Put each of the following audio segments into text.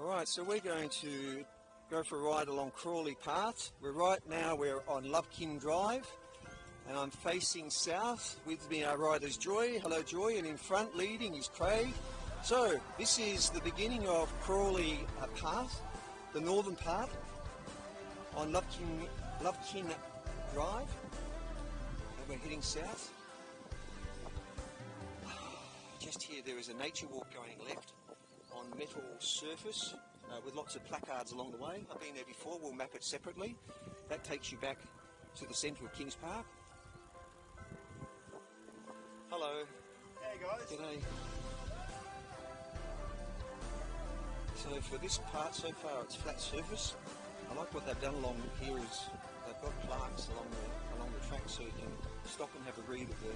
Alright, so we're going to go for a ride along Crawley Path. We're on Lovekin Drive, and I'm facing south. With me our rider's Joy. Hello Joy, and in front leading is Craig. So this is the beginning of Crawley Path, the northern part on Lovekin Drive, and we're heading south. Just here there is a nature walk going left on metal surface with lots of placards along the way. I've been there before, we'll map it separately. That takes you back to the centre of Kings Park. Hello. Hey guys. G'day. So for this part so far it's flat surface. I like what they've done along here is they've got plaques along the track so you can stop and have a read of the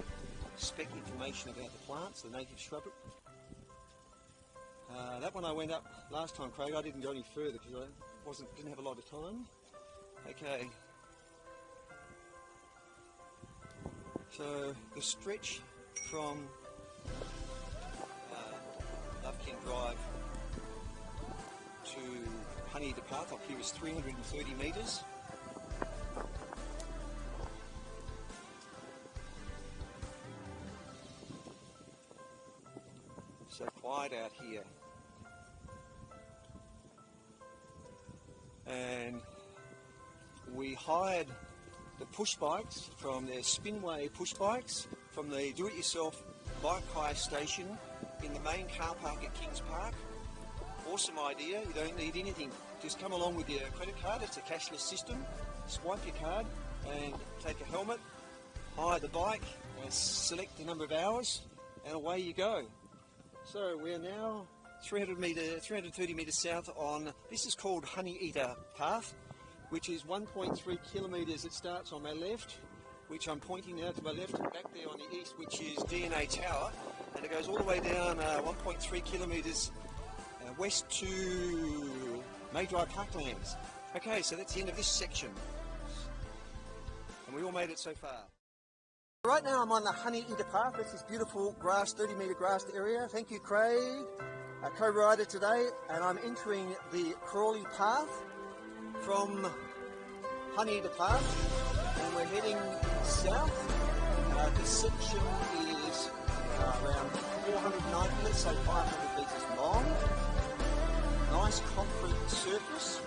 spec information about the plants, the native shrubbery. That one I went up last time, Craig. I didn't go any further because I didn't have a lot of time. Okay. So the stretch from Lovekin Drive to Honeyeater Path up here is 330 metres. So quiet out here. And we hired the push bikes from their Spinway push bikes from the do-it-yourself bike hire station in the main car park at Kings Park. Awesome idea, you don't need anything. Just come along with your credit card, it's a cashless system. Swipe your card and take a helmet, hire the bike, and select the number of hours, and away you go. So we're now 330 metres south on, this is called Honeyeater Path, which is 1.3 kilometres. It starts on my left, which I'm pointing now to my left, and back there on the east, which is DNA Tower, and it goes all the way down 1.3 kilometres west to Mayday Parklands. Okay, so that's the end of this section, and we all made it so far. Right now I'm on the Honeyeater Path. This is beautiful grass, 30-metre grassed area. Thank you, Craig, our co-rider today, and I'm entering the Crawley Path from Honeyeater Path, and we're heading south. This section is around 490, let's say 500 metres long. Nice concrete surface.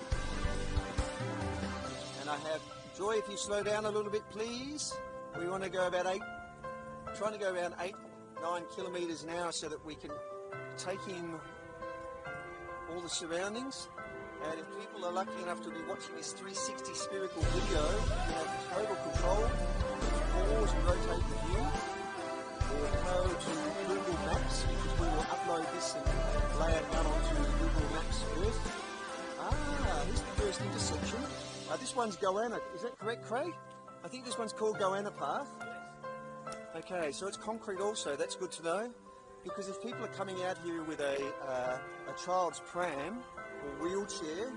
And I have Joy, if you slow down a little bit, please. We want to go about trying to go around 8-9 kilometres an hour so that we can take in all the surroundings. And if people are lucky enough to be watching this 360 spherical video, you have total control. Pause and rotate the view. Or go to Google Maps, because we will upload this and lay it out onto Google Maps first. Here's the first intersection. This one's Goanna. Is that correct, Craig? I think this one's called Goanna Path. Okay, so it's concrete also. That's good to know, because if people are coming out here with a child's pram or wheelchair,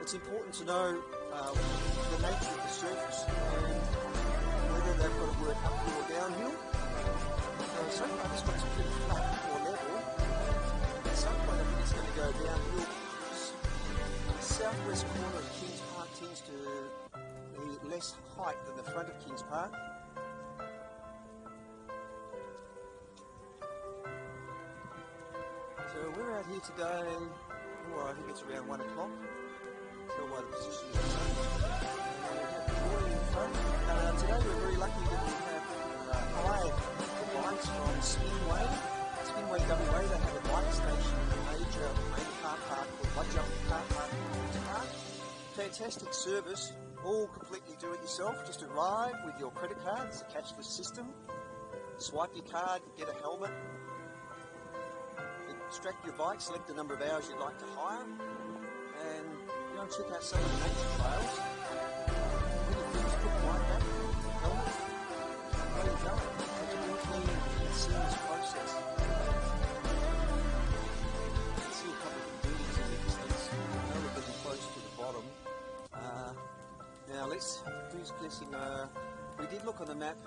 it's important to know the nature of the surface and whether they've got to work uphill or downhill. So far this one's pretty flat or level. At some point I think it's going to go downhill because the southwest corner of Kings Park tends to be less height than the front of Kings Park. So we're out here today, I think it's around 1 o'clock. Tell by the position of the sun. Today we're very lucky that we have hired the bikes from Spinway WA. They have a bike station in the main car park called Budjump Car Park in Kings Park. Fantastic service, all completely do it yourself. Just arrive with your credit card, it's a cashless system. Swipe your card, get a helmet, extract your bike, select the number of hours you'd like to hire, and go and check out some of the nature trails. When you finish, put the bike back, helmet, and there you go. It's a really clean and seamless process. You can see a couple of buildings in the distance. I know we're getting close to the bottom. Now who's guessing? We did look on the map.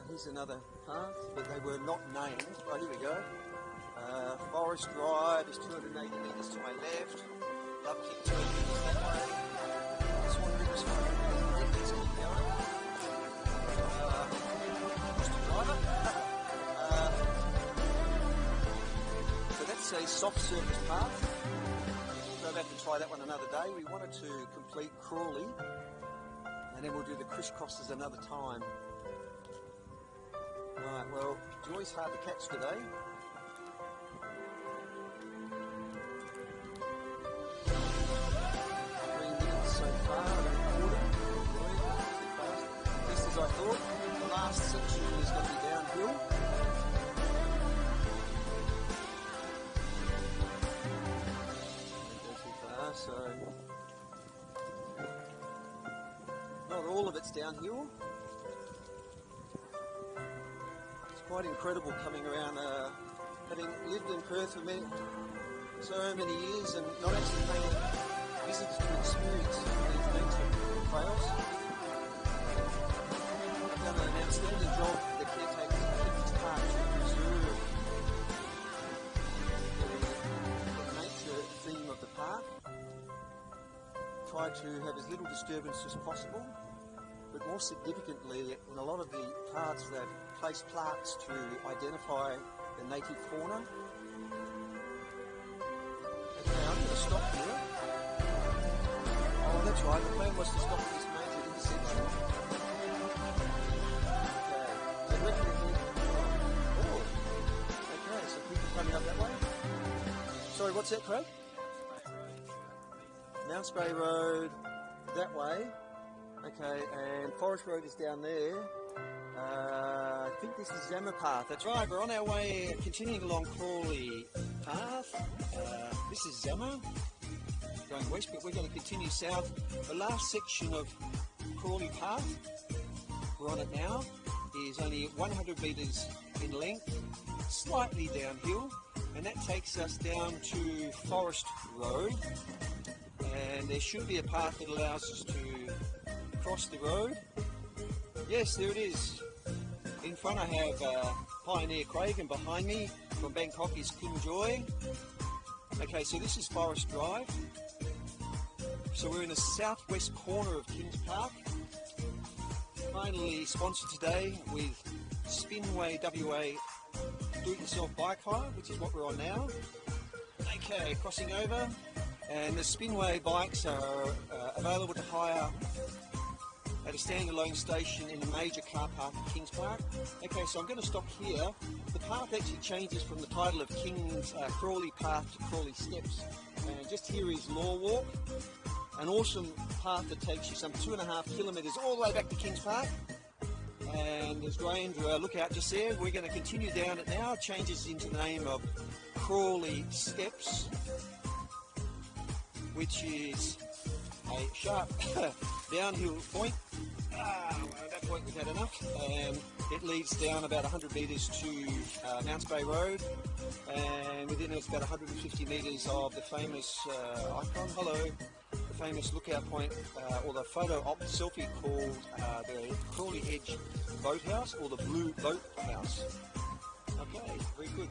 Here's another path, but they were not named. Oh, here we go. Forest Drive is 280 metres to my left. Love Kings Way that way. Swan River's fine. Let's keep going. Just to drive it. So that's a soft surface path. Go back and try that one another day. We wanted to complete Crawley, and then we'll do the crisscrosses another time. Right, well, Joy's hard to catch today. Just as I thought, the last section is going to be downhill. Don't go too far, so not all of it's downhill. It's quite incredible coming around, having lived in Perth for so many years and not actually paying visitors to experience these nature trails. I've done an outstanding job for the caretakers of Kings Park to preserve the nature theme of the park. Try to have as little disturbance as possible, but more significantly, in a lot of the parks they've placed plaques to identify the native fauna. Okay, I'm going to stop here. Oh, that's right, the plan was to stop at this major intersection. Okay, so oh, okay, so people coming up that way. Sorry, what's that, Craig? Mount Spray Road, that way. Okay, and Forest Road is down there. I think this is Zama Path. That's right, we're on our way, continuing along Crawley Path. This is Zama, going west, but we're going to continue south. The last section of Crawley Path, we're on it now, is only 100 metres in length, slightly downhill, and that takes us down to Forest Road. And there should be a path that allows us to cross the road. Yes, there it is. In front I have Pioneer Craig, and behind me from Bangkok is King Joy. Okay, so this is Forest Drive. So we're in the southwest corner of Kings Park. Finally sponsored today with Spinway WA Do-It-Yourself Bike Hire, which is what we're on now. Okay, crossing over. And the Spinway bikes are available to hire at a standalone station in the major car park at Kings Park. Okay, so I'm going to stop here. The path actually changes from the title of Kings Crawley Path to Crawley Steps. And just here is Law Walk, an awesome path that takes you some 2.5 kilometres all the way back to Kings Park. And there's drained lookout just there. We're going to continue down it now. It changes into the name of Crawley Steps, which is a sharp downhill point. At that point we've had enough, and it leads down about 100 metres to Mount Spray Road, and within it's about 150 metres of the famous icon, the famous lookout point, or the photo op selfie called the Crawley Edge Boathouse, or the Blue Boat House. Okay, very good.